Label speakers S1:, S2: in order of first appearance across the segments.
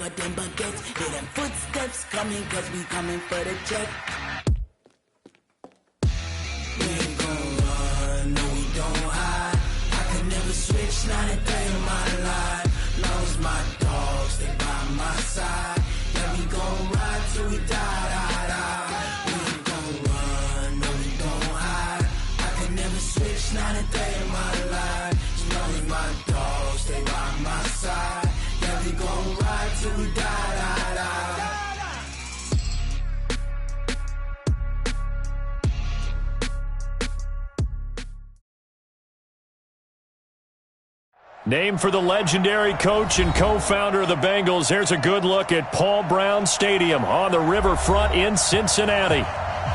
S1: But them baguettes, hear them footsteps coming, cause we coming for the check. We ain't gon' run, no we don't hide. I could never switch, not a day in my life. Long as my dogs, they by my side. Yeah, we gon' ride till we die. We ain't gon' run, no we don't hide. I could never switch, not a day in my life. As long as my dogs, they by my side. Yeah, we gon' ride till we die.
S2: Named for the legendary coach and co-founder of the Bengals, here's a good look at Paul Brown Stadium on the riverfront in Cincinnati.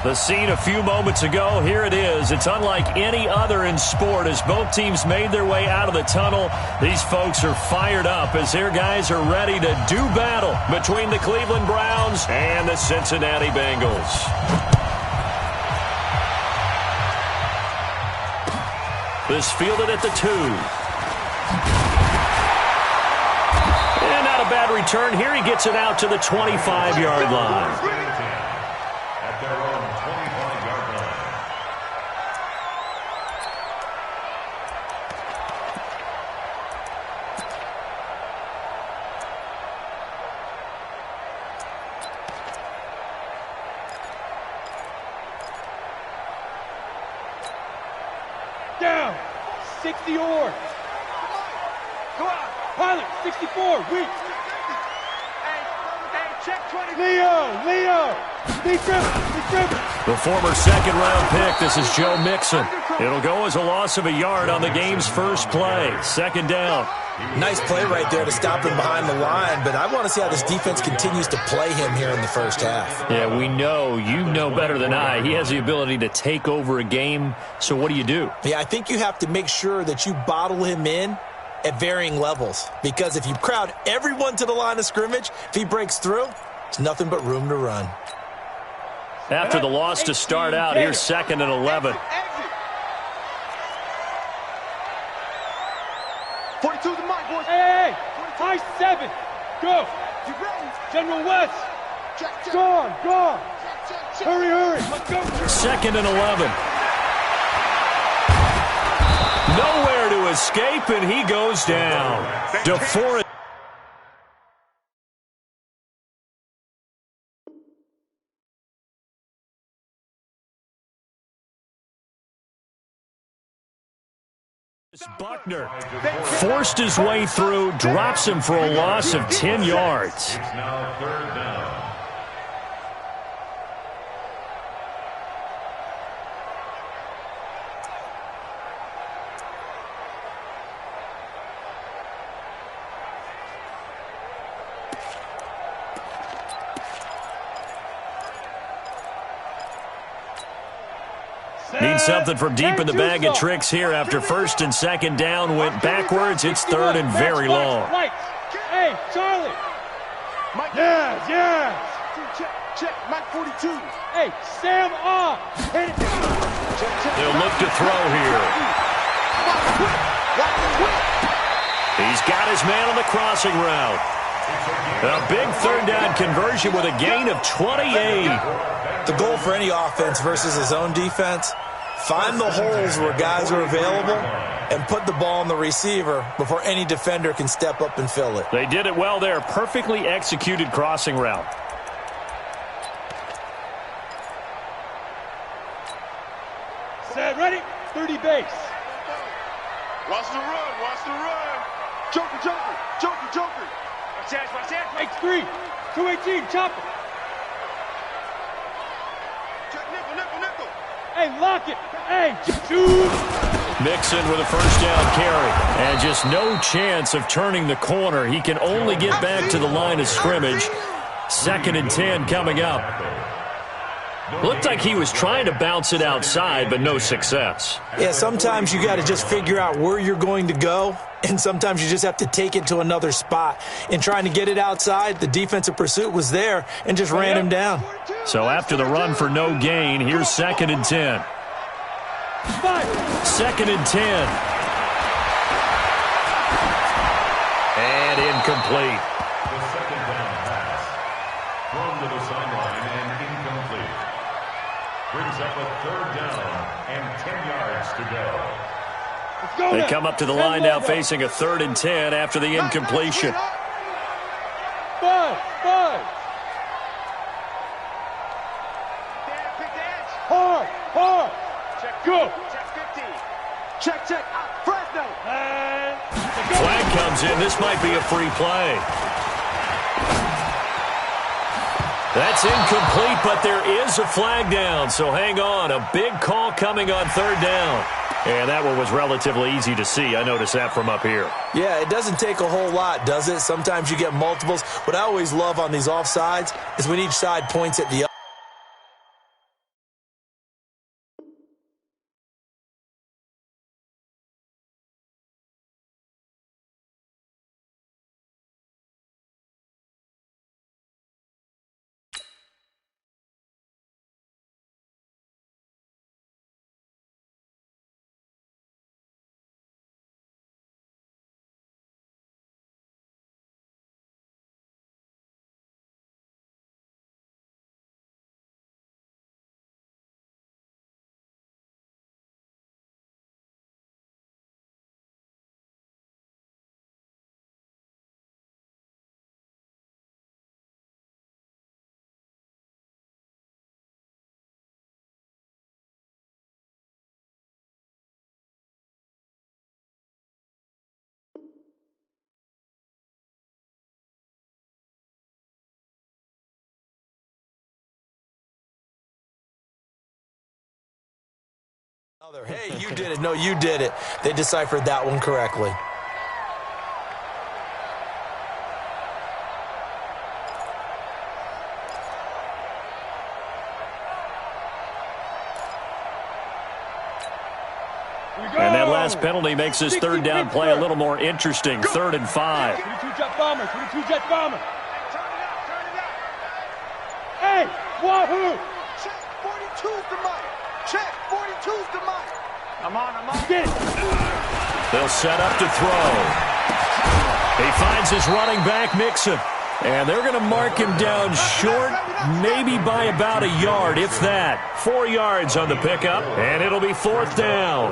S2: The scene a few moments ago, here it is. It's unlike any other in sport as both teams made their way out of the tunnel. These folks are fired up as their guys are ready to do battle between the Cleveland Browns and the Cincinnati Bengals. This fielded at the 2. And not a bad return here. He gets it out to the 25-yard line.
S3: At their own 25-yard line.
S4: Down, 60 yards. Go out. Pilot, 64, weak. Hey, check 20. Leo. Be driven.
S2: The former second-round pick, this is Joe Mixon. It'll go as a loss of a yard on the game's first play. Second down.
S5: Nice play right there to stop him behind the line, but I want to see how this defense continues to play him here in the first half.
S2: Yeah, we know, you know better than I, he has the ability to take over a game, so what do you do?
S5: Yeah, I think you have to make sure that you bottle him in at varying levels, because if you crowd everyone to the line of scrimmage, if he breaks through, there's nothing but room to run.
S2: After the loss to start out, here's 2nd and 11.
S4: 42 to Mike, boys. Hey, high 7. Go. General West. Gone. Hurry. Let's go.
S2: 2nd and 11. Nowhere to escape, and he goes down. DeForest. Buckner forced his way through, drops him for a loss of 10 yards.
S3: It's now 3rd down.
S2: Need something from deep in the bag of tricks here after 1st and 2nd down went backwards. It's 3rd and very long.
S4: Hey, Charlie. Yes. Check. Mike 42. Hey, Sam off.
S2: They'll look to throw here. He's got his man on the crossing route. A big 3rd down conversion with a gain of 28.
S5: The goal for any offense versus his own defense, find the holes where guys are available and put the ball on the receiver before any defender can step up and fill it.
S2: They did it well there. Perfectly executed crossing route.
S4: Set, ready? 30 base.
S6: Watch the run. Joker. Watch that.
S4: X3. 218, chopper. Nickel. Hey, lock it. Hey, shoot.
S2: Mixon with a 1st down carry. And just no chance of turning the corner. He can only get back to the line of scrimmage. 2nd and 10 coming up. Looked like he was trying to bounce it outside, but no success.
S5: Yeah, sometimes you got to just figure out where you're going to go, and sometimes you just have to take it to another spot. In trying to get it outside, the defensive pursuit was there and just ran him down.
S2: So after the run for no gain, here's 2nd and 10. 2nd and 10. And incomplete.
S3: sideline and incomplete. Brings up a 3rd down and 10 yards to go.
S2: They come up to the line now facing a 3rd and 10 after the incompletion.
S4: 5. Hard. Check, go. Check 50. Check. Fresno. And
S2: flag comes in. This might be a free play. That's incomplete, but there is a flag down, so hang on. A big call coming on 3rd down. And that one was relatively easy to see. I noticed that from up here.
S5: Yeah, it doesn't take a whole lot, does it? Sometimes you get multiples. What I always love on these offsides is when each side points at the other. Hey, you did it. No, you did it. They deciphered that one correctly.
S2: And that last penalty makes this 3rd down play a little more interesting. 3rd and 5.
S4: 22 jet bomber. Hey, wahoo! Check 42's the mic. Check 42's the mic. I'm on. Get it.
S2: They'll set up to throw. He finds his running back, Mixon. And they're going to mark him down short, maybe by about a yard, if that. 4 yards on the pickup, and it'll be 4th down.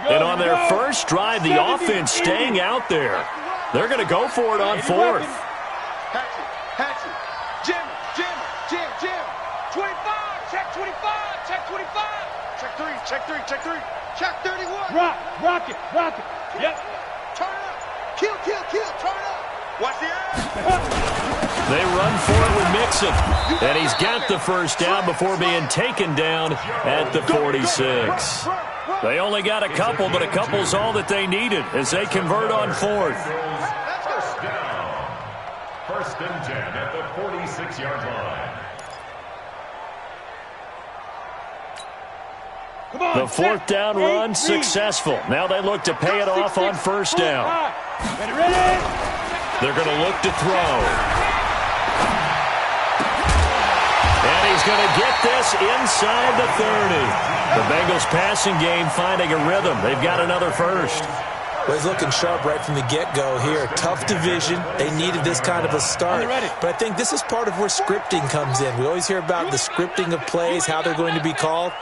S2: And on their first drive, the offense staying out there. They're going to go for it on 4th.
S4: Hatchet. Jim. 25. Check 25. Check 25. Check 3. Check 31. Rock it. Yep. Turn it up. Kill. Turn it up. Watch the air.
S2: They run for it with Mixon. And he's got the first down before being taken down at the 46. They only got a couple, but a couple's all that they needed as they convert on 4th.
S3: First and 10 at the 46-yard line.
S2: The 4th down run successful. Now they look to pay it off on 1st down. They're going to look to throw. And he's going to get this inside the 30. The Bengals passing game finding a rhythm. They've got another first.
S5: Well, he's looking sharp right from the get-go here. Tough division. They needed this kind of a start. But I think this is part of where scripting comes in. We always hear about the scripting of plays, how they're going to be called.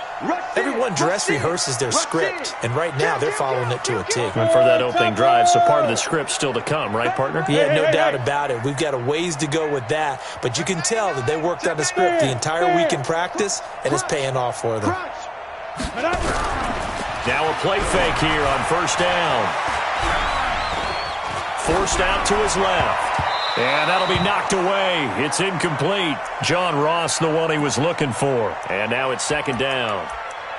S5: Everyone dress rehearses their script, and right now they're following it to a T.
S2: And for that opening drive, so part of the script still to come, right, partner?
S5: Yeah, no doubt about it. We've got a ways to go with that, but you can tell that they worked on the script the entire week in practice, and it's paying off for them.
S2: Now a play fake here on 1st down. Forced out to his left. And that'll be knocked away. It's incomplete. John Ross, the one he was looking for. And now it's 2nd down.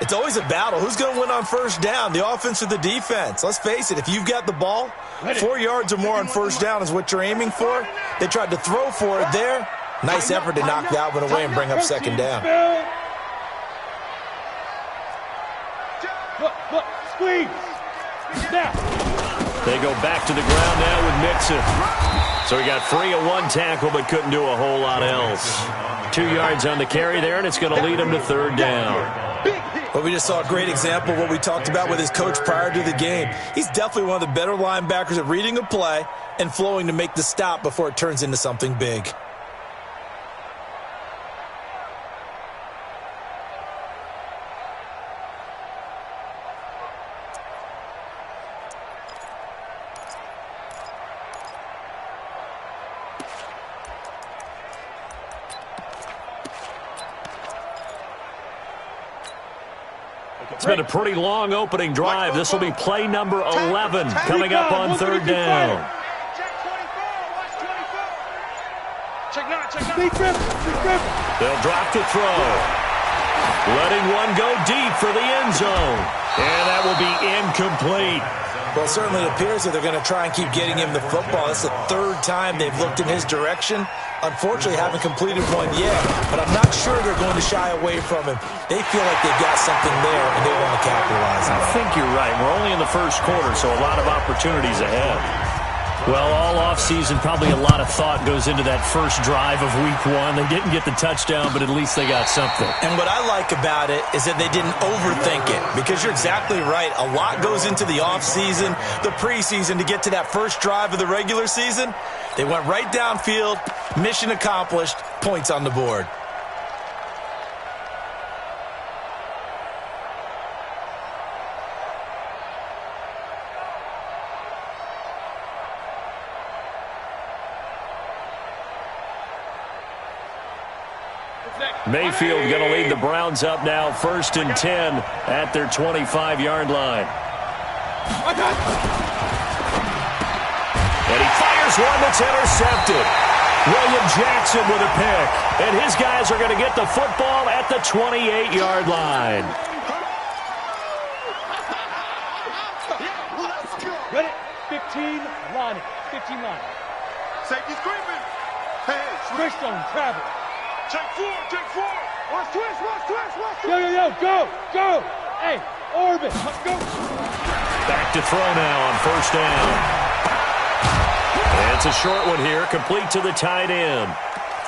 S5: It's always a battle. Who's going to win on 1st down, the offense or the defense? Let's face it, if you've got the ball, 4 yards or more on 1st down is what you're aiming for. They tried to throw for it there. Nice effort to knock that one away and bring up 2nd down.
S4: Look, squeeze. Now.
S2: They go back to the ground now with Mixon. So he got free of one tackle but couldn't do a whole lot else. 2 yards on the carry there, and it's going to lead him to third down.
S5: Well, we just saw a great example of what we talked about with his coach prior to the game. He's definitely one of the better linebackers at reading a play and flowing to make the stop before it turns into something big.
S2: It's been a pretty long opening drive. This will be play number 11 coming up on third down. They'll drop to throw. Letting one go deep for the end zone. And that will be incomplete.
S5: Well, it certainly appears that they're going to try and keep getting him the football. It's the third time they've looked in his direction. Unfortunately, haven't completed one yet, but I'm not sure they're going to shy away from him. They feel like they've got something there, and they want to capitalize on it.
S2: I think you're right. We're only in the first quarter, so a lot of opportunities ahead. Well, all offseason, probably a lot of thought goes into that first drive of week one. They didn't get the touchdown, but at least they got something.
S5: And what I like about it is that they didn't overthink it, because you're exactly right. A lot goes into the offseason, the preseason, to get to that first drive of the regular season. They went right downfield, mission accomplished, points on the board.
S2: Mayfield going to lead the Browns up now, 1st and 10 at their 25-yard line. And he fires one that's intercepted. William Jackson with a pick. And his guys are going to get the football at the 28-yard line.
S4: Ready? 15 line. 15 line.
S6: Safety's creeping. Hey,
S4: Switch on travel.
S6: check four.
S4: Watch twist. Yo, go. Hey, orbit, let's go.
S2: Back to throw now on 1st down. And it's a short one here, complete to the tight end.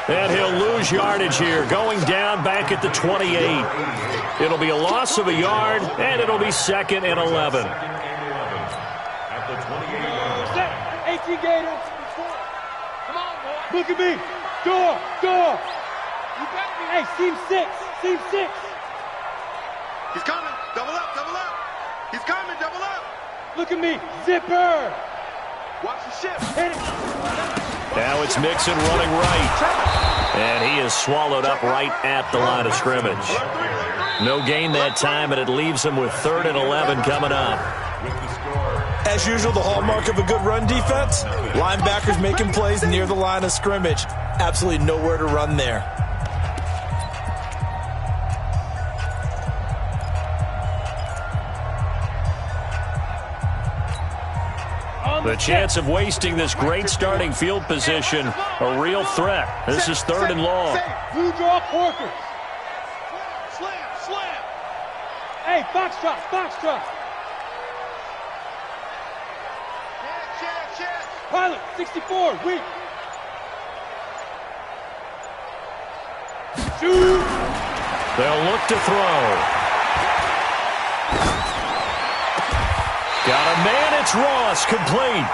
S2: And he'll lose yardage here, going down back at the 28. It'll be a loss of a yard, and it'll be 2nd and 11.
S3: At the 28-yard line.
S4: 18 Gators. Come on, boy. Look at me. Door. You got me. Hey, seam 6.
S6: He's coming. Double up. He's coming. Double up.
S4: Look at me. Zipper.
S6: Watch the shift.
S4: Hit it.
S2: Now it's Mixon running right. And he is swallowed up right at the line of scrimmage. No gain that time, and it leaves him with 3rd and 11 coming up.
S5: As usual, the hallmark of a good run defense, linebackers making plays near the line of scrimmage. Absolutely nowhere to run there.
S2: The chance of wasting this great starting field position, a real threat. This is 3rd and long.
S4: Blue draw Porkers.
S6: Slam.
S4: Hey, box drop.
S6: Chance.
S4: Pilot, 64, weak. Shoot.
S2: They'll look to throw. Got a man, it's Ross, complete.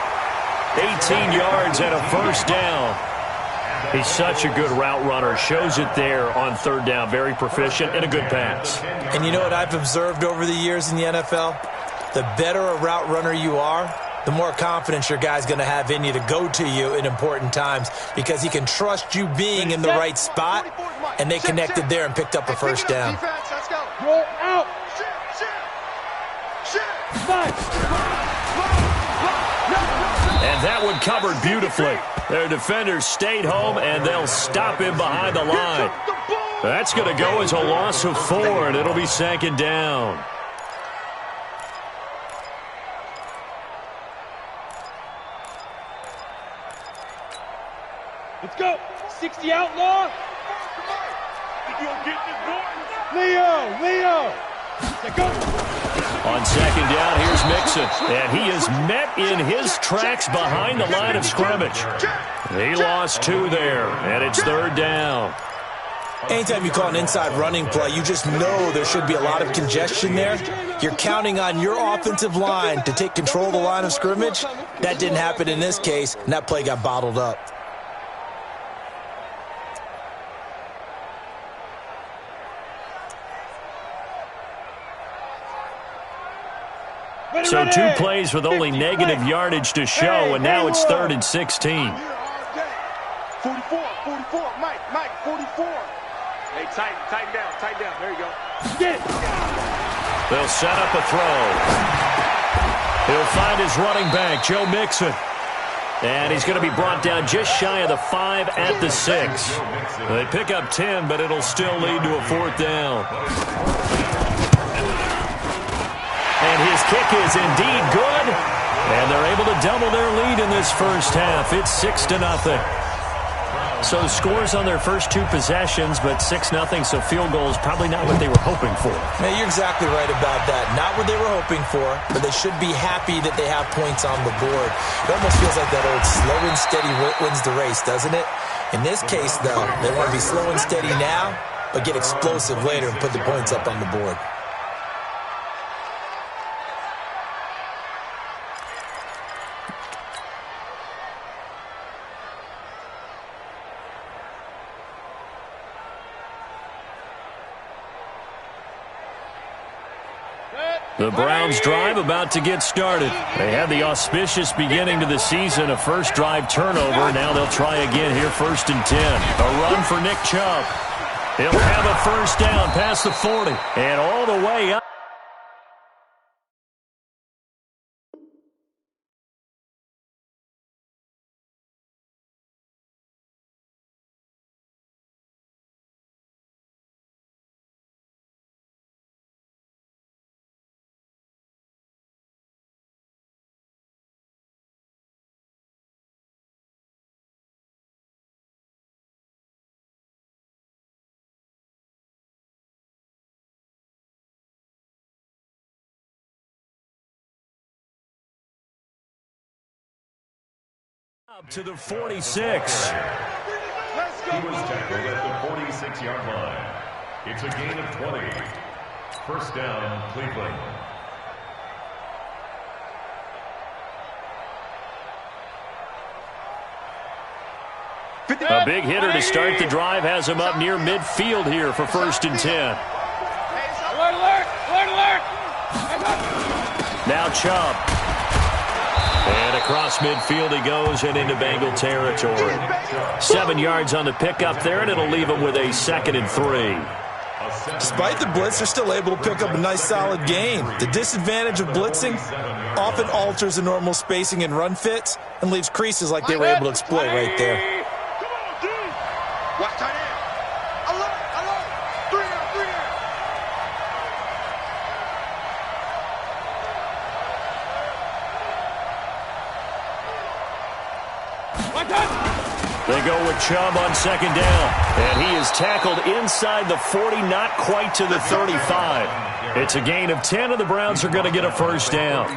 S2: 18 yards and a 1st down. He's such a good route runner. Shows it there on 3rd down. Very proficient and a good pass.
S5: And you know what I've observed over the years in the NFL? The better a route runner you are, the more confidence your guy's going to have in you to go to you in important times, because he can trust you being in the right spot, and they connected there and picked up a 1st down.
S6: Let's go.
S4: Roll out.
S6: Shit.
S2: And that one covered beautifully. Their defenders stayed home, and they'll stop him behind the line. That's going to go as a loss of 4, and it'll be 2nd down.
S4: Let's go. 60 outlaw.
S6: You gonna get this, boy?
S4: Leo. Let's go.
S2: On second down, here's Mixon. And he is met in his tracks behind the line of scrimmage. He lost 2 there, and it's third down.
S5: Anytime you call an inside running play, you just know there should be a lot of congestion there. You're counting on your offensive line to take control of the line of scrimmage. That didn't happen in this case, and that play got bottled up.
S2: So 2 plays with only negative yardage to show, and now it's 3rd and 16.
S4: 44, Mike, 44. Hey, tighten down. There you go.
S2: They'll set up a throw. He'll find his running back, Joe Mixon. And he's going to be brought down just shy of the 5 at the 6. They pick up 10, but it'll still lead to a 4th down. And his kick is indeed good. And they're able to double their lead in this first half. It's 6-0. So scores on their first 2 possessions, but 6-0, so field goals probably not what they were hoping for.
S5: Yeah, you're exactly right about that. Not what they were hoping for, but they should be happy that they have points on the board. It almost feels like that old slow and steady wins the race, doesn't it? In this case, though, they want to be slow and steady now, but get explosive later and put the points up on the board.
S2: The Browns' drive about to get started. They had the auspicious beginning to the season, a first drive turnover. Now they'll try again here, 1st and 10. A run for Nick Chubb. He'll have a first down past the 40 and all the way up. Up to the 46.
S3: He was tackled at the 46-yard line. It's a gain of 20. First down, Cleveland.
S2: A big hitter to start the drive has him up near midfield here for 1st and 10.
S4: Alert!
S2: Now Chubb. And across midfield he goes and into Bengal territory. 7 yards on the pickup there, and it'll leave him with a 2nd and 3.
S5: Despite the blitz, they're still able to pick up a nice solid gain. The disadvantage of blitzing often alters the normal spacing and run fits and leaves creases like they were able to exploit right there.
S6: Watch tight end. Alert. 3 down.
S2: They go with Chubb on 2nd down. And he is tackled inside the 40, not quite to the 35. It's a gain of 10, and the Browns are going to get a first down.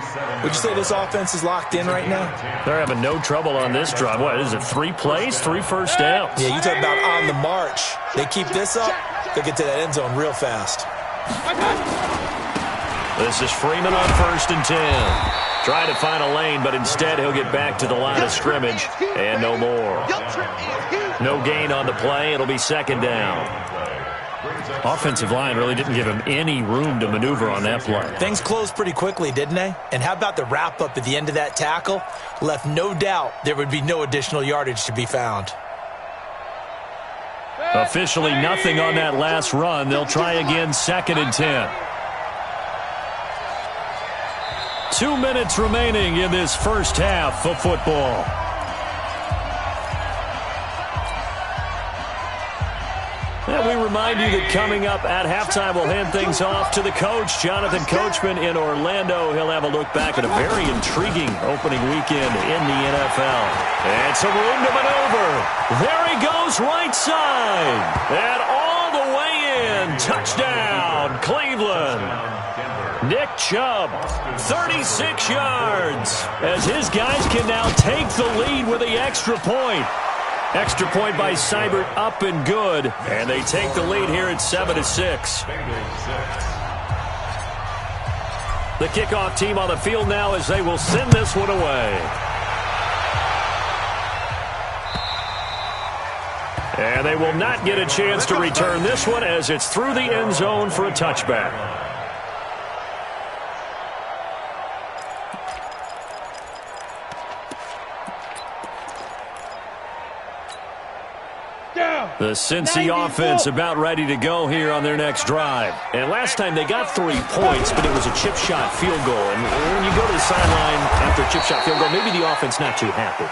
S5: Would you say this offense is locked in right now?
S2: They're having no trouble on this drive. What is it, 3 plays, 3 first downs?
S5: Yeah, you talk about on the march. They keep this up, they'll get to that end zone real fast.
S2: This is Freeman on 1st and 10. Trying to find a lane, but instead he'll get back to the line of scrimmage, and no more. No gain on the play. It'll be 2nd down. Offensive line really didn't give him any room to maneuver on that play.
S5: Things closed pretty quickly, didn't they? And how about the wrap-up at the end of that tackle? Left no doubt there would be no additional yardage to be found.
S2: Officially nothing on that last run. They'll try again, 2nd and 10. 2 minutes remaining in this first half of football. And we remind you that coming up at halftime, we'll hand things off to the coach, Jonathan Coachman in Orlando. He'll have a look back at a very intriguing opening weekend in the NFL. And some room to maneuver. There he goes, right side. And all the way in. Touchdown, Cleveland. Nick Nick Chubb, 36 yards, as his guys can now take the lead with the extra point. Extra point by Seibert, up and good, and they take the lead here at 7-6. The kickoff team on the field now as they will send this one away. And they will not get a chance to return this one as it's through the end zone for a touchback. The Cincy offense about ready to go here on their next drive. And last time they got 3 points, but it was a chip shot field goal. And when you go to the sideline after a chip shot field goal, maybe the offense not too happy.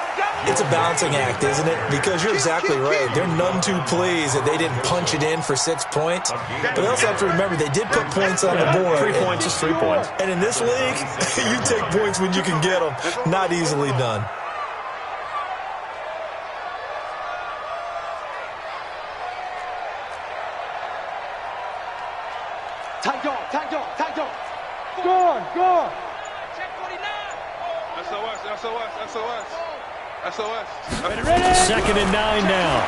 S5: It's a balancing act, isn't it? Because you're exactly right. They're none too pleased that they didn't punch it in for 6 points. But they also have to remember they did put points on the board.
S2: 3 points is 3 points.
S5: And in this league, you take points when you can get them. Not easily done.
S4: Gone. Check 49. SOS.
S2: Second and 9 now.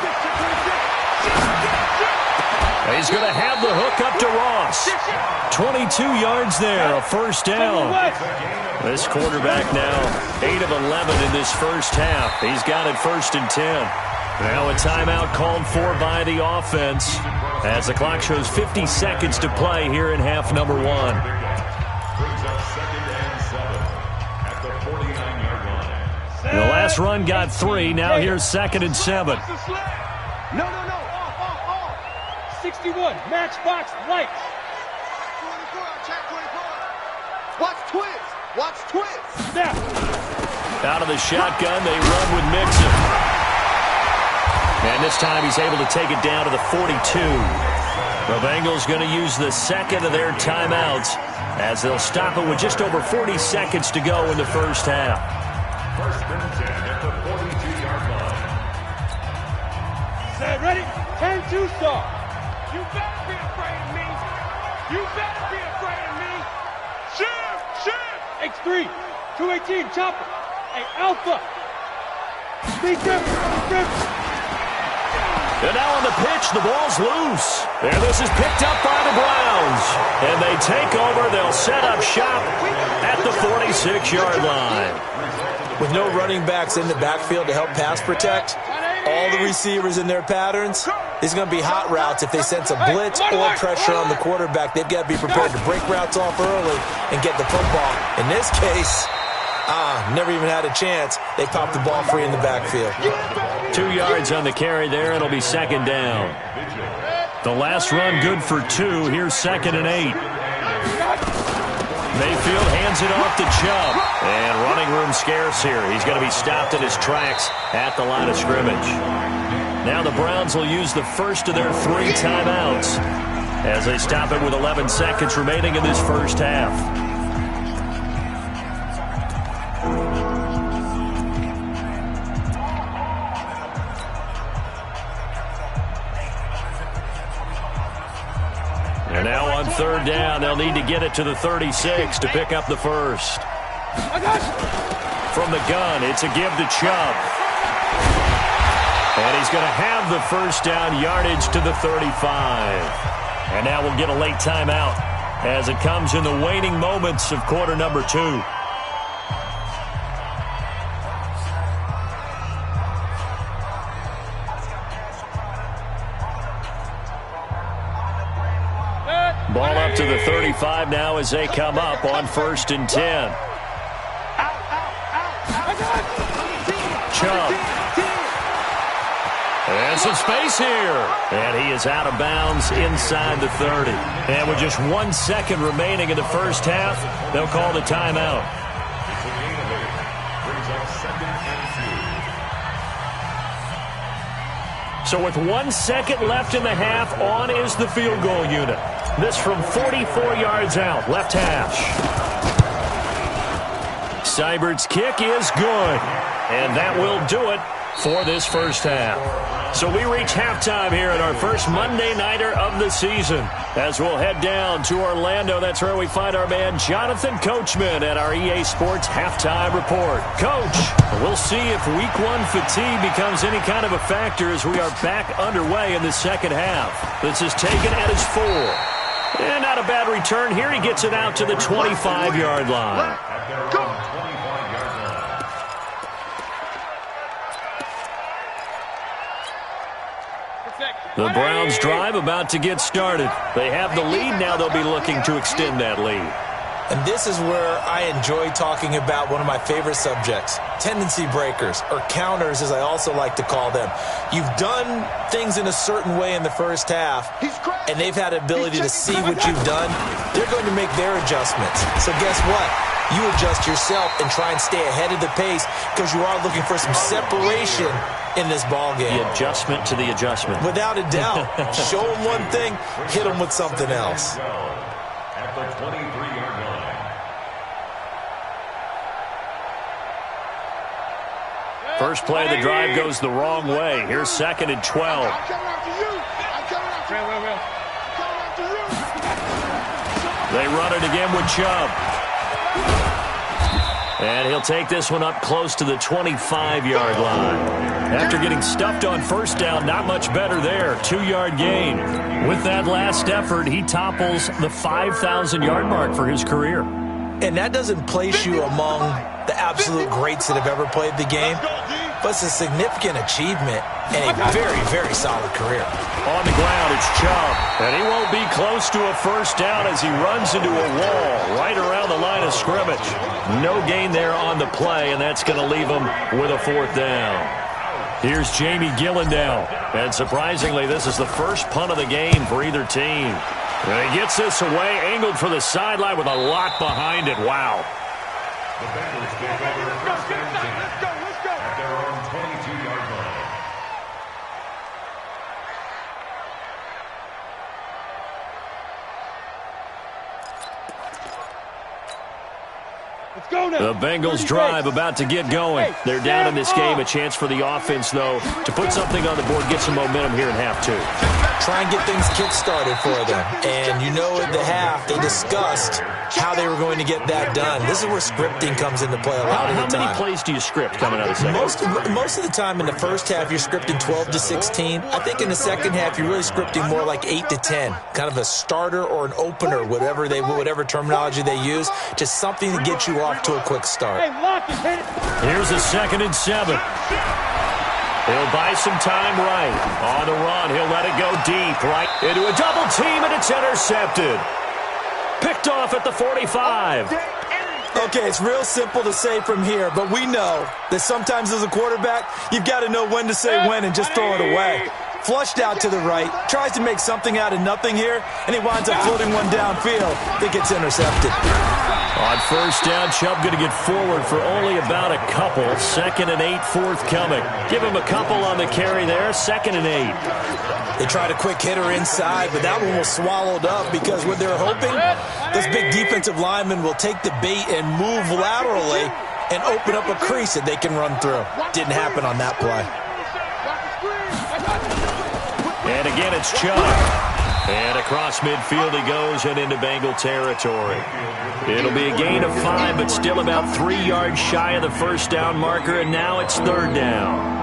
S2: He's going to have the hook up to Ross. 22 yards there, a first down. This quarterback now 8 of 11 in this first half. He's got it 1st and 10. Now a timeout called for by the offense as the clock shows 50 seconds to play here in half number 1. The last run got 3. Now here's 2nd and 7.
S4: No. Off. 61. Matchbox lights.
S6: Check 24. Watch twist.
S4: Snap.
S2: Out of the shotgun, they run with Mixon. And this time he's able to take it down to the 42. The Bengals going to use the second of their timeouts as they'll stop it with just over 40 seconds to go in the first half.
S3: 1st and 10 at the 42-yard line.
S4: Set, ready? 10-2 start. You better be afraid of me. Shift. X3. 218. Chopper. Hey, Alpha. Speed grip.
S2: And now on the pitch, the ball's loose. And this is picked up by the Browns. And they take over. They'll set up shop at the 46-yard line.
S5: With no running backs in the backfield to help pass protect, all the receivers in their patterns, these are going to be hot routes if they sense a blitz or pressure on the quarterback. They've got to be prepared to break routes off early and get the football. In this case, never even had a chance. They popped the ball free in the backfield.
S2: 2 yards on the carry there. It'll be 2nd down. The last run good for 2. Here's 2nd and 8. Mayfield hands it off to Chubb. And running room scarce here. He's going to be stopped in his tracks at the line of scrimmage. Now the Browns will use the first of their 3 timeouts as they stop it with 11 seconds remaining in this first half. And now on 3rd down, they'll need to get it to the 36 to pick up the first. From the gun, it's a give to Chubb. And he's going to have the first down, yardage to the 35. And now we'll get a late timeout as it comes in the waning moments of quarter number 2. Ball up to the 35 now as they come up on 1st and 10. Chubb. And some space here. And he is out of bounds inside the 30. And with just 1 second remaining in the first half, they'll call the timeout. So with 1 second left in the half, on is the field goal unit. This from 44 yards out, left hash. Seibert's kick is good. And that will do it for this first half. So we reach halftime here at our first Monday Nighter of the season. As we'll head down to Orlando, that's where we find our man Jonathan Coachman at our EA Sports Halftime Report. Coach, we'll see if Week 1 fatigue becomes any kind of a factor as we are back underway in the second half. This is taken at his 4. And not a bad return here. He gets it out to the 25-yard line.
S3: Go!
S2: The Browns drive about to get started. They have the lead. Now they'll be looking to extend that lead.
S5: And this is where I enjoy talking about one of my favorite subjects, tendency breakers, or counters as I also like to call them. You've done things in a certain way in the first half, and they've had the ability to see what you've done. They're going to make their adjustments. So guess what? You adjust yourself and try and stay ahead of the pace because you are looking for some separation in this ball game.
S2: The adjustment to the adjustment.
S5: Without a doubt. Show them one thing, hit them with something else.
S3: At the 23-yard line.
S2: First play of the drive goes the wrong way. Here's 2nd and 12. They run it again with Chubb. And he'll take this one up close to the 25-yard line. After getting stuffed on first down, not much better there. 2-yard gain. With that last effort, he topples the 5,000-yard mark for his career.
S5: And that doesn't place you among the absolute greats that have ever played the game, but it's a significant achievement and a very, very solid career.
S2: On the ground, it's Chubb. And he won't be close to a first down as he runs into a wall right around the line of scrimmage. No gain there on the play, and that's going to leave him with a 4th down. Here's Jamie Gillen now. And surprisingly, this is the first punt of the game for either team. And he gets this away, angled for the sideline with a lot behind it. Wow.
S3: The Bengals take over first and 10 at their own 22-yard line.
S4: Let's go now.
S2: The Bengals drive about to get going. They're down in this game. A chance for the offense, though, to put something on the board, get some momentum here in half 2.
S5: Try and get things kick-started for them. And you know at the half, they discussed how they were going to get that done. This is where scripting comes into play a lot of the time.
S2: How many plays do you script coming out of the second?
S5: Most of the time in the first half, you're scripting 12 to 16. I think in the second half, you're really scripting more like 8 to 10. Kind of a starter or an opener, whatever terminology they use. Just something to get you off to a quick start.
S2: Here's a 2nd and 7. He'll buy some time right. On the run, he'll let it go deep, right into a double team, and it's intercepted. Picked off at the 45.
S5: Okay, it's real simple to say from here, but we know that sometimes as a quarterback, you've got to know when to say when and just throw it away. Flushed out to the right, tries to make something out of nothing here, and he winds up floating one downfield that gets intercepted.
S2: On first down, Chubb going to get forward for only about a couple. 2nd and 8 forthcoming. Give him a couple on the carry there. 2nd and 8.
S5: They tried a quick hitter inside, but that one was swallowed up because what they're hoping, this big defensive lineman will take the bait and move laterally and open up a crease that they can run through. Didn't happen on that play.
S2: And again, it's Chubb. And across midfield he goes and into Bengal territory. It'll be a gain of 5, but still about 3 yards shy of the first down marker, and now it's 3rd down.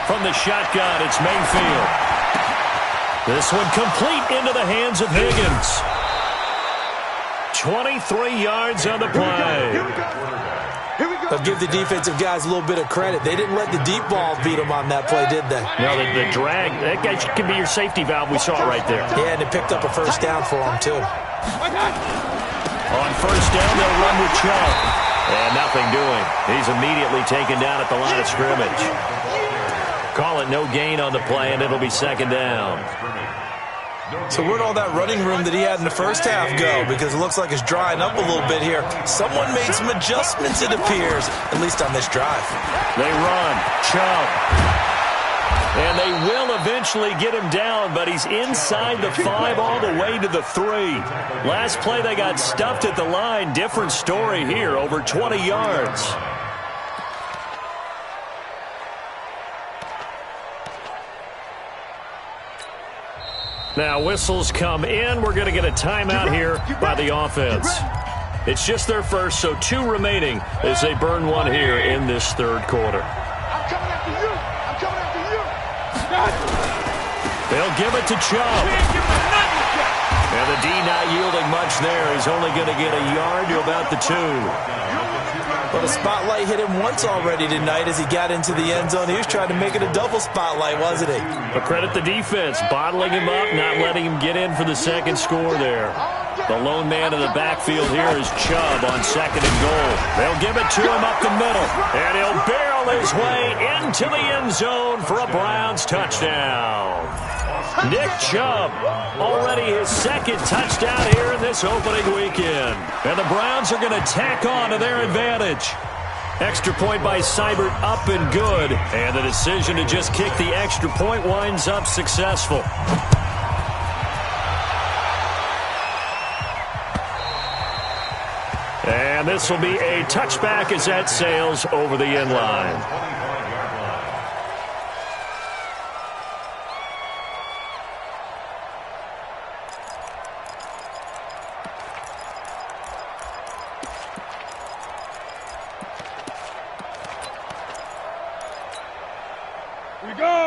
S2: From the shotgun, it's Mayfield. This one complete into the hands of Higgins. 23 yards on the play.
S5: But give the defensive guys a little bit of credit. They didn't let the deep ball beat them on that play, did they?
S2: No, the drag, that guy could be your safety valve. We saw it right there.
S5: Yeah, and it picked up a first down for him, too.
S2: On first down, they'll run with Chubb. And nothing doing. He's immediately taken down at the line of scrimmage. Call it no gain on the play, and it'll be second down.
S5: So where'd all that running room that he had in the first half go? Because it looks like it's drying up a little bit here. Someone made some adjustments, it appears, at least on this drive.
S2: They run. Chubb. And they will eventually get him down, but he's inside the 5 all the way to the 3. Last play, they got stuffed at the line. Different story here, over 20 yards. Now, whistles come in. We're going to get a timeout here by the offense. It's just their first, so 2 remaining as they burn one here in this third quarter.
S4: I'm coming after you. I'm coming after you.
S2: They'll give it to Chubb. And the D not yielding much there. He's only going to get a yard to about the 2.
S5: Well, the spotlight hit him once already tonight as he got into the end zone. He was trying to make it a double spotlight, wasn't he?
S2: But credit the defense, bottling him up, not letting him get in for the second score there. The lone man in the backfield here is Chubb on second and goal. They'll give it to him up the middle, and he'll barrel his way into the end zone for a Browns touchdown. Nick Chubb, already his second touchdown here in this opening weekend. And the Browns are going to tack on to their advantage. Extra point by Seibert up and good. And the decision to just kick the extra point winds up successful. And this will be a touchback as that sails over the end line.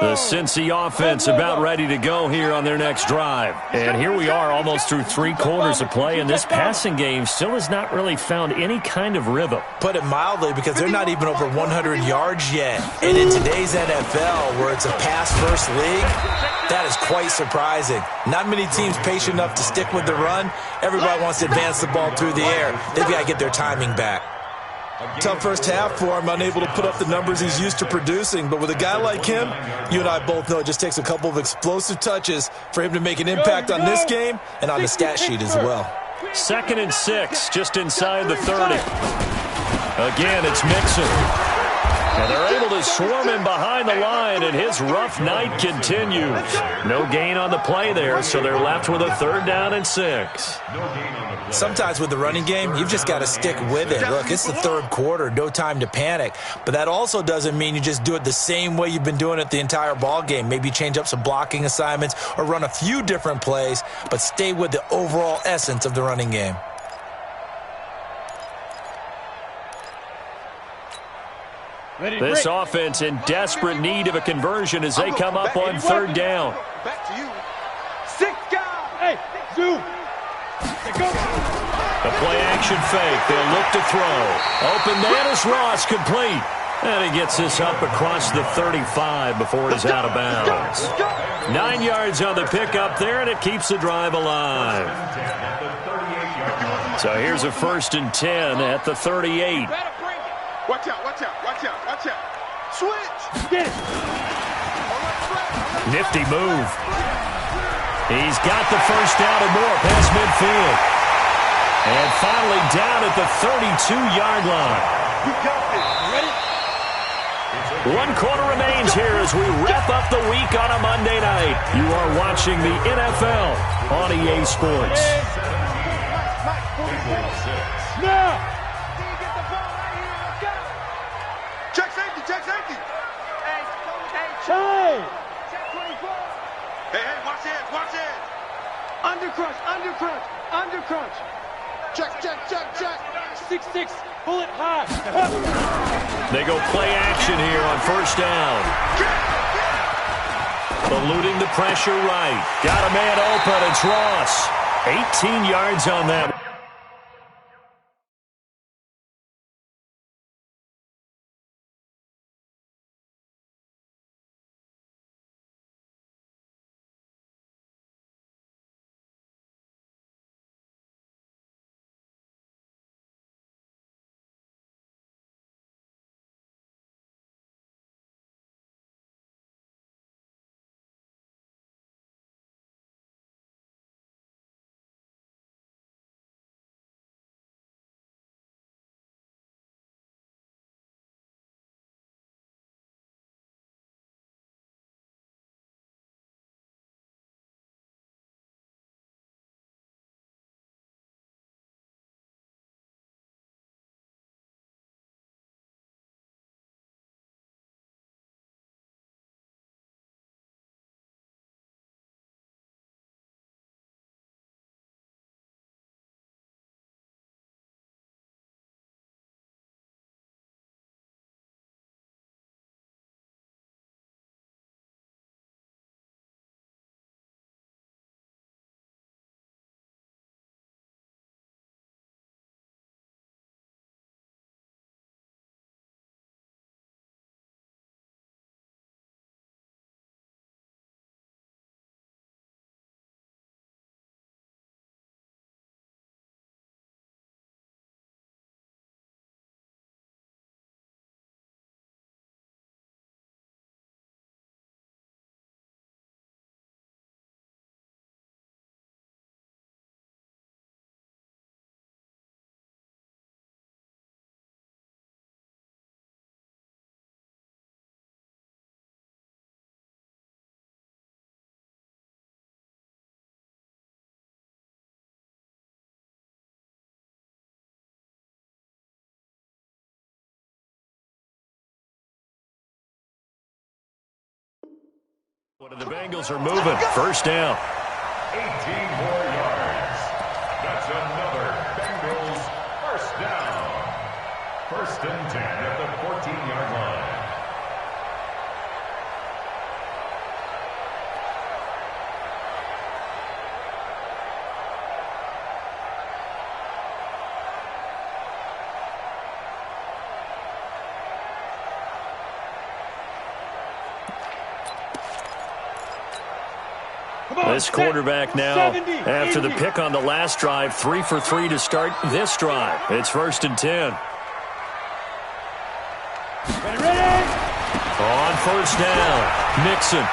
S2: The Cincy offense about ready to go here on their next drive. And here we are almost through 3 quarters of play, and this passing game still has not really found any kind of rhythm.
S5: Put it mildly, because they're not even over 100 yards yet. And in today's NFL, where it's a pass-first league, that is quite surprising. Not many teams patient enough to stick with the run. Everybody wants to advance the ball through the air. They've got to get their timing back. Tough first half for him, unable to put up the numbers he's used to producing. But with a guy like him, you and I both know it just takes a couple of explosive touches for him to make an impact on this game and on the stat sheet as well.
S2: 2nd and 6, just inside the 30. Again, it's Mixon. And they're able to swarm him behind the line, and his rough night continues. No gain on the play there, so they're left with a 3rd down and 6.
S5: Sometimes with the running game, you've just got to stick with it. Look, it's the 3rd quarter, no time to panic. But that also doesn't mean you just do it the same way you've been doing it the entire ball game. Maybe change up some blocking assignments or run a few different plays, but stay with the overall essence of the running game.
S2: This offense in desperate need of a conversion as they come up on 3rd down.
S4: Back to you. 6 guys. Hey, zoom.
S2: The play action fake. They'll look to throw. Open man is Ross, complete. And he gets this up across the 35 before he's out of bounds. 9 yards on the pickup there, and it keeps the drive alive. So here's a 1st and 10 at the 38.
S6: Watch out, watch out, watch out, watch out. Switch.
S4: Get it.
S2: Nifty move. He's got the first down and more past midfield. And finally down at the 32-yard line.
S4: You got this. Ready?
S2: 1 quarter remains here as we wrap up the week on a Monday night. You are watching the NFL on EA Sports.
S4: Now.
S6: Check safety, check safety.
S4: Hey.
S6: Hey, watch it, watch it.
S4: Undercrunch, undercrunch, undercrunch.
S6: Check, check, check, check.
S4: 6-6, bullet high.
S2: They go play action here on 1st down. Eluding the pressure right. Got a man open. It's Ross. 18 yards on that. The Bengals are moving. First down.
S3: 18 more yards. That's another Bengals first down. First and 10 at the 14-yard line.
S2: This quarterback now, after the pick on the last drive, 3 for 3 to start this drive. It's first and 10. On first down, Mixon.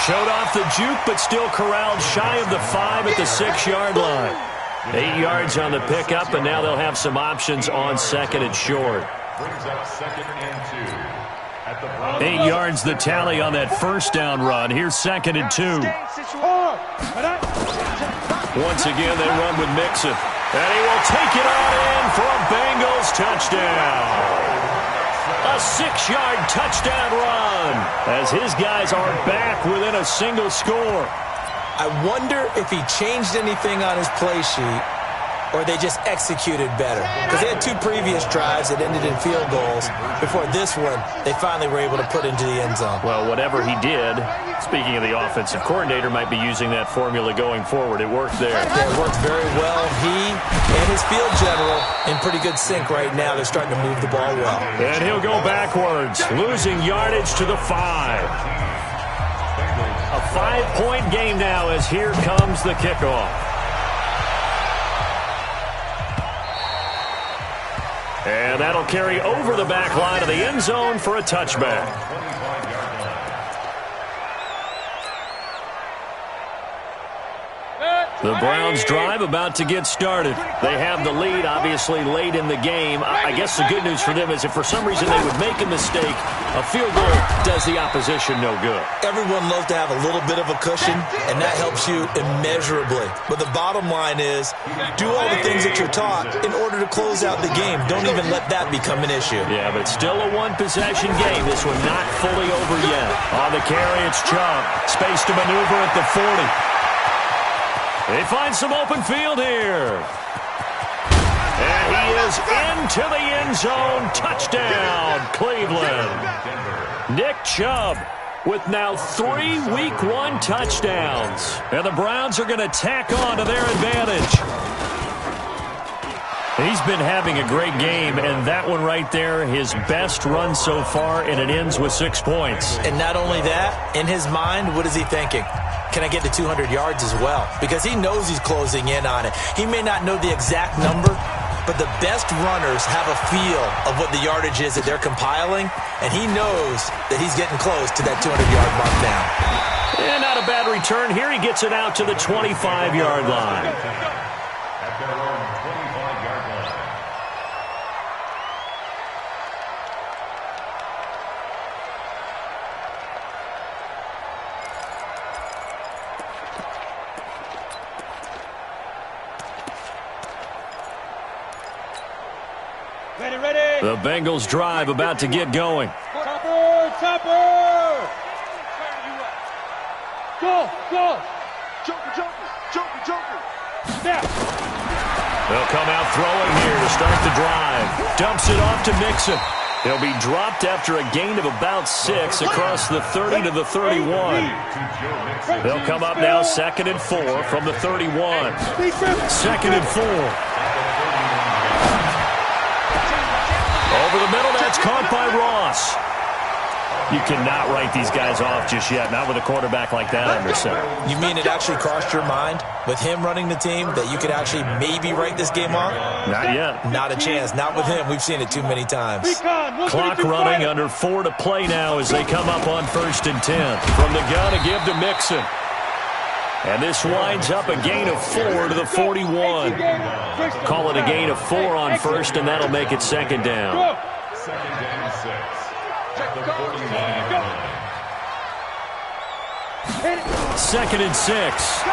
S2: Showed off the juke, but still corralled shy of the 5 at the 6-yard line. 8 yards on the pickup, and now they'll have some options on second and short.
S3: Brings up second and 2.
S2: 8 yards the tally on that first down run. Here's second and 2. Once again, they run with Mixon. And he will take it on in for a Bengals touchdown. A 6-yard touchdown run as his guys are back within a single score.
S5: I wonder if he changed anything on his play sheet or they just executed better. Because they had 2 previous drives that ended in field goals. Before this one, they finally were able to put into the end zone.
S2: Well, whatever he did, speaking of the offensive coordinator, might be using that formula going forward. It worked there.
S5: Yeah, it worked very well. He and his field general in pretty good sync right now. They're starting to move the ball well.
S2: And he'll go backwards, losing yardage to the 5. A 5-point game now as here comes the kickoff. And that'll carry over the back line of the end zone for a touchback. The Browns drive about to get started. They have the lead, obviously, late in the game. I guess the good news for them is if for some reason they would make a mistake, a field goal does the opposition no good.
S5: Everyone loves to have a little bit of a cushion, and that helps you immeasurably. But the bottom line is, do all the things that you're taught in order to close out the game. Don't even let that become an issue.
S2: Yeah, but still a one-possession game. This one not fully over yet. On the carry, it's Chubb. Space to maneuver at the 40. They find some open field here. And he is into the end zone. Touchdown, Cleveland. Nick Chubb with now 3 Week 1 touchdowns. And the Browns are going to tack on to their advantage. He's been having a great game, and that one right there, his best run so far, and it ends with 6 points.
S5: And not only that, in his mind, what is he thinking? Can I get to 200 yards as well? Because he knows he's closing in on it. He may not know the exact number, but the best runners have a feel of what the yardage is that they're compiling, and he knows that he's getting close to that 200-yard mark now.
S2: And not a bad return. Here he gets it out to the 25-yard line.
S3: At their own 25-yard line.
S4: Ready.
S2: The Bengals drive about to get going.
S4: Topper! Go! Joker! Snap!
S2: They'll come out throwing here to start the drive. Dumps it off to Mixon. He'll be dropped after a gain of about 6 across the 30 to the 31. They'll come up now 2nd and 4 from the 31. 2nd and 4. Over the middle, that's caught by Ross. You cannot write these guys off just yet, not with a quarterback like that under center.
S5: You mean it actually crossed your mind with him running the team that you could actually maybe write this game off?
S2: Not yet.
S5: Not a chance. Not with him. We've seen it too many times.
S2: Clock running, under 4 to play now as they come up on 1st and 10. From the gun to give to Mixon. And this winds up a gain of 4 to the 41. Call it a gain of 4 on 1st, and that'll make it 2nd down.
S3: 2nd and 6. At the 49-yard line.
S2: 2nd and 6.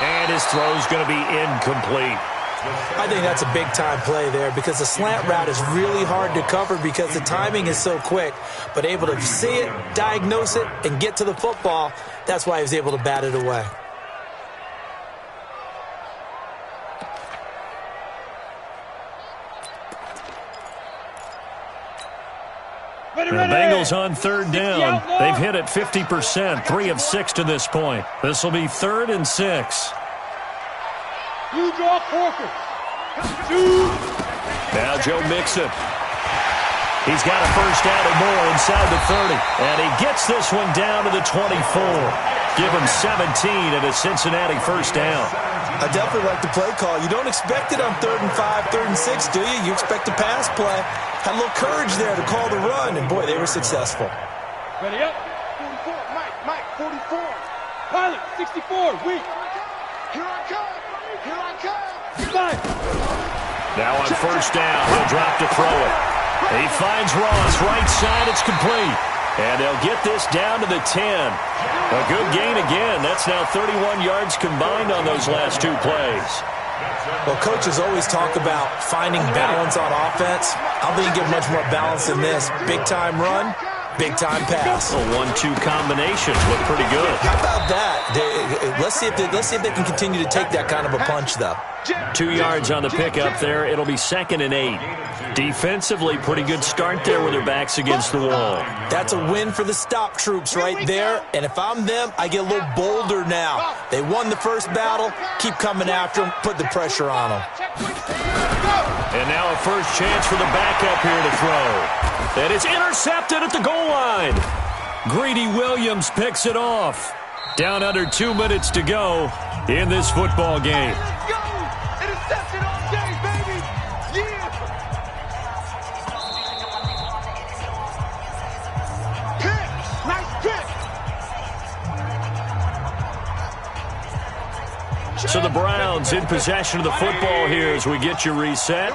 S2: And his throw's going to be incomplete.
S5: I think that's a big-time play there because the slant route is really hard to cover because the timing is so quick. But able to see it, diagnose it, and get to the football, that's why he was able to bat it away.
S2: The Bengals on third down. They've hit it 50%, 3 of 6 to this point. This will be 3rd and 6.
S4: You draw Corker.
S2: Now Joe Mixon. He's got a first down and more inside the 30. And he gets this one down to the 24. Give him 17 and a Cincinnati first down.
S5: I definitely like the play call. You don't expect it on 3rd and 5, 3rd and 6, do you? You expect a pass play. Had a little courage there to call the run, and boy, they were successful.
S4: Ready up. 44, Mike, 44. Pilot, 64, weak. Here I come. Goodbye.
S2: Now on first down, he'll drop to throw it. He finds Ross, right side, it's complete. And they'll get this down to the 10. A good gain again. That's now 31 yards combined on those last 2 plays.
S5: Well, coaches always talk about finding balance on offense. I don't think you get much more balance than this. Big-time run, big-time pass.
S2: A 1-2 combination. Look pretty good.
S5: How about that? Let's see if they can continue to take that kind of a punch, though.
S2: 2 yards on the pickup there. It'll be 2nd and 8. Defensively, pretty good start there with their backs against the wall.
S5: That's a win for the stop troops right there. And if I'm them, I get a little bolder now. They won the first battle. Keep coming after them. Put the pressure on them.
S2: And now a first chance for the backup here to throw. And it's intercepted at the goal line. Greedy Williams picks it off. Down under 2 minutes to go in this football game.
S4: Intercepted all day, baby. Yeah. Pick. Nice pick.
S2: So the Browns in possession of the football here as we get you reset.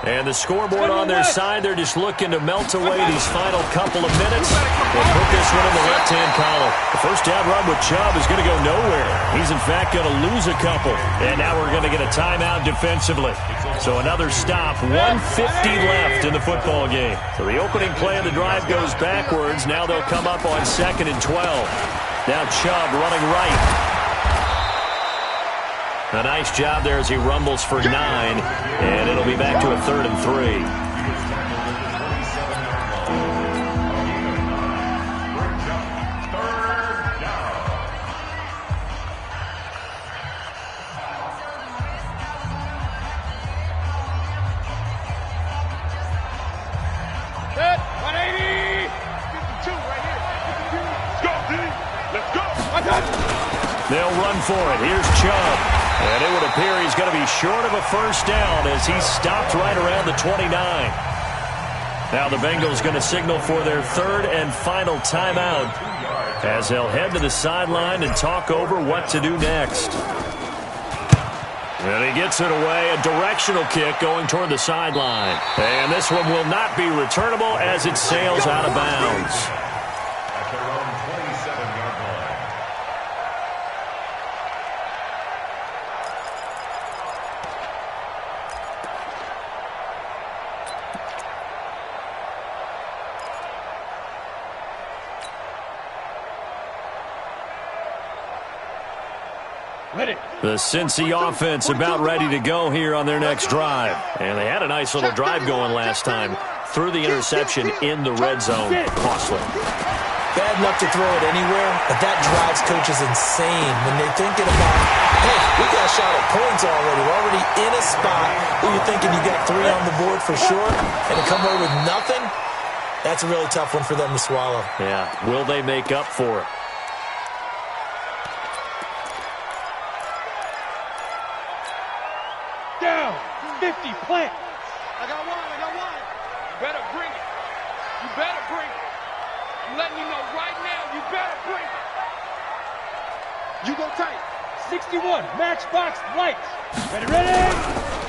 S2: And the scoreboard on their side, they're just looking to melt away these final couple of minutes. They'll put this one in the left-hand column. The first down run with Chubb is going to go nowhere. He's, in fact, going to lose a couple. And now we're going to get a timeout defensively. So another stop, 1:50 left in the football game. So the opening play of the drive goes backwards. Now they'll come up on 2nd and 12. Now Chubb running right. A nice job there as he rumbles for 9, and it'll be back to a 3rd and 3.
S4: Set, 180. 52 right here. Let's go, D. Let's go. I got it.
S2: They'll run for it. Here's Chubb. And it would appear he's going to be short of a first down as he's stopped right around the 29. Now the Bengals going to signal for their 3rd and final timeout as they'll head to the sideline and talk over what to do next. And he gets it away, a directional kick going toward the sideline. And this one will not be returnable as it sails out of bounds. The Cincy offense about ready to go here on their next drive. And they had a nice little drive going last time. Threw the interception in the red zone. Costly.
S5: Bad luck to throw it anywhere, but that drives coaches insane when they're thinking about, hey, we got a shot at points already. We're already in a spot where you're thinking you got 3 on the board for sure, and to come away with nothing, that's a really tough one for them to swallow.
S2: Yeah, will they make up for it?
S4: Down, 50, plant. I got one. You better bring it. You better bring it. I'm letting you know right now, you better bring it. You go tight. 61, matchbox lights. Ready?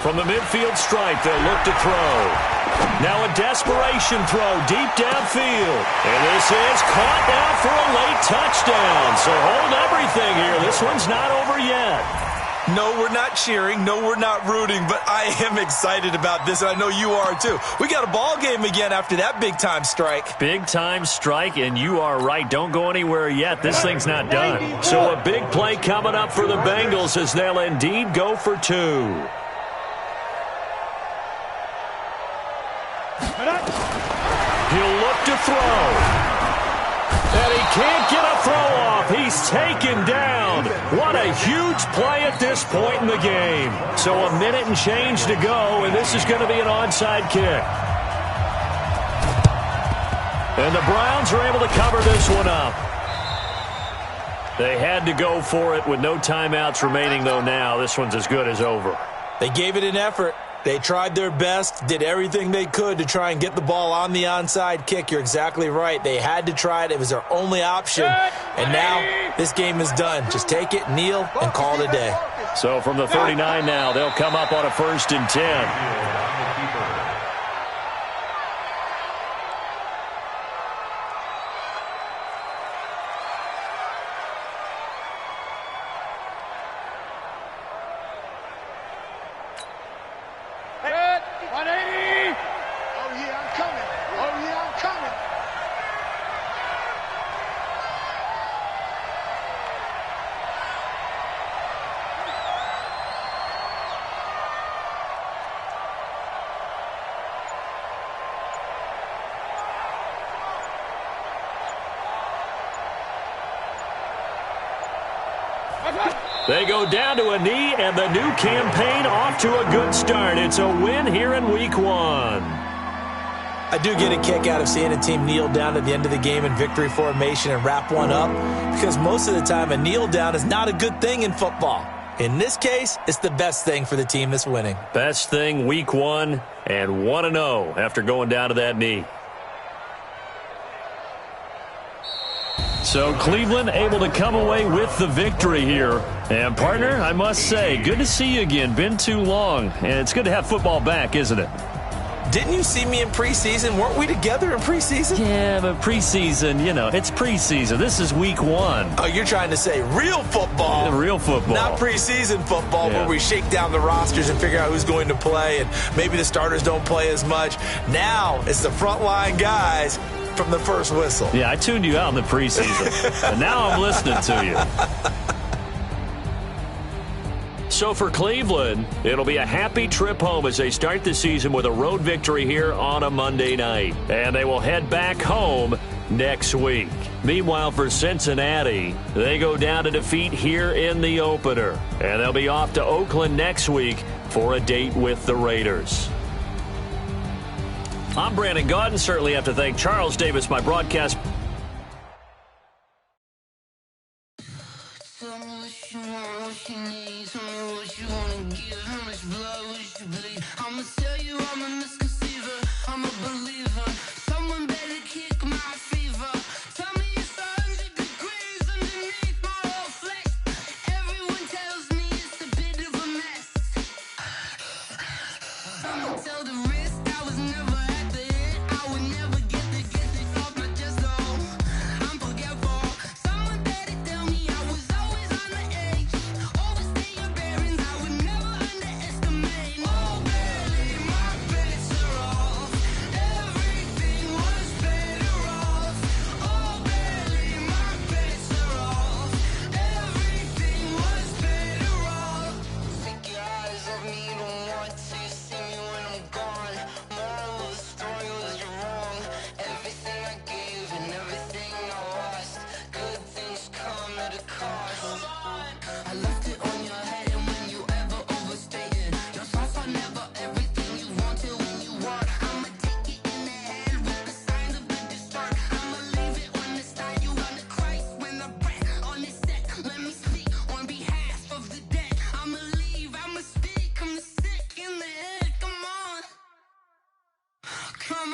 S2: From the midfield stripe, they'll look to throw. Now a desperation throw deep downfield. And this is caught now for a late touchdown. So hold everything here. This one's not over yet.
S5: No, we're not cheering. No, we're not rooting, but I am excited about this, and I know you are too. We got a ball game again after that big-time strike.
S2: Big-time strike, and you are right. Don't go anywhere yet. This thing's not done. So a big play coming up for the Bengals as they'll indeed go for 2. He'll look to throw. And he can't get a throw off. He's taken down. What a huge play at this point in the game. So a minute and change to go, and this is going to be an onside kick. And the Browns are able to cover this one up. They had to go for it with no timeouts remaining, though now. This one's as good as over.
S5: They gave it an effort. They tried their best, did everything they could to try and get the ball on the onside kick. You're exactly right. They had to try it. It was their only option. And now this game is done. Just take it, kneel, and call it a day.
S2: So from the 39 now, they'll come up on a 1st and 10. They go down to a knee, and the new campaign off to a good start. It's a win here in Week 1.
S5: I do get a kick out of seeing a team kneel down at the end of the game in victory formation and wrap one up, because most of the time a kneel down is not a good thing in football. In this case, it's the best thing for the team that's winning.
S2: Best thing Week 1 and 1-0 after going down to that knee. So Cleveland able to come away with the victory here. And, partner, I must say, good to see you again. Been too long. And it's good to have football back, isn't it?
S5: Didn't you see me in preseason? Weren't we together in preseason?
S2: Yeah, but preseason, you know, it's preseason. This is Week 1.
S5: Oh, you're trying to say real football.
S2: Yeah, real football.
S5: Not preseason football where we shake down the rosters and figure out who's going to play, and maybe the starters don't play as much. Now it's the frontline guys from the first whistle.
S2: Yeah, I tuned you out in the preseason. And now I'm listening to you. So for Cleveland, it'll be a happy trip home as they start the season with a road victory here on a Monday night. And they will head back home next week. Meanwhile, for Cincinnati, they go down to defeat here in the opener. And they'll be off to Oakland next week for a date with the Raiders. I'm Brandon Gaudin. Certainly have to thank Charles Davis, my broadcast.
S1: Come